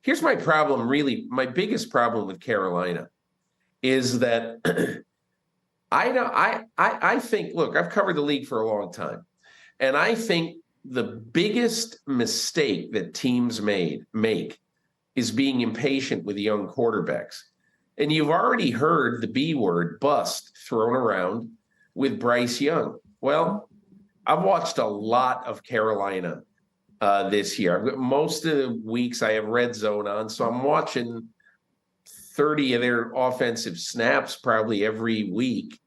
Here's my problem, really. My biggest problem with Carolina is that I think, look, I've covered the league for a long time, and I think the biggest mistake that teams make is being impatient with young quarterbacks. And you've already heard the B word, bust, thrown around with Bryce Young. Well, I've watched a lot of Carolina this year. Most of the weeks I have Red Zone on, so I'm watching 30 of their offensive snaps probably every week.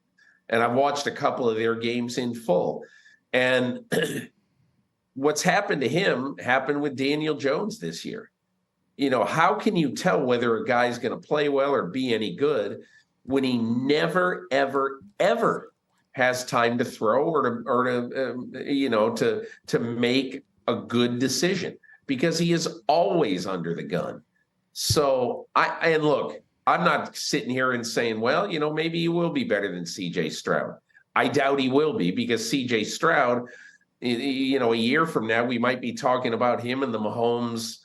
And I've watched a couple of their games in full. And what's happened to him happened with Daniel Jones this year. You know, how can you tell whether a guy's going to play well or be any good when he never, ever, ever has time to throw to make a good decision, because he is always under the gun. So look, I'm not sitting here and saying, well, maybe he will be better than CJ Stroud. I doubt he will be, because CJ Stroud, a year from now, we might be talking about him in the Mahomes,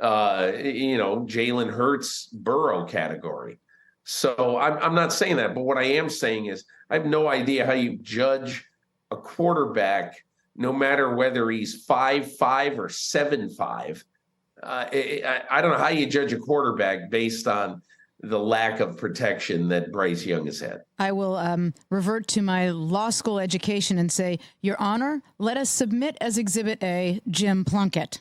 Jalen Hurts, Burrow category. So I'm not saying that, but what I am saying is I have no idea how you judge a quarterback, no matter whether he's 5'5" or 7'5". I don't know how you judge a quarterback based on the lack of protection that Bryce Young has had. I will revert to my law school education and say, Your Honor, let us submit as Exhibit A, Jim Plunkett.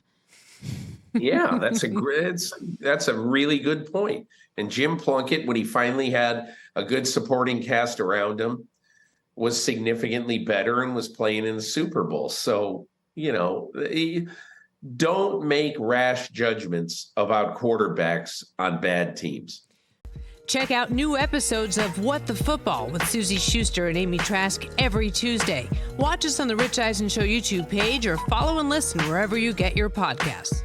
Yeah, that's a really good point. And Jim Plunkett, when he finally had a good supporting cast around him, was significantly better and was playing in the Super Bowl. So, don't make rash judgments about quarterbacks on bad teams. Check out new episodes of What the Football with Suzy Shuster and Amy Trask every Tuesday. Watch us on the Rich Eisen Show YouTube page or follow and listen wherever you get your podcasts.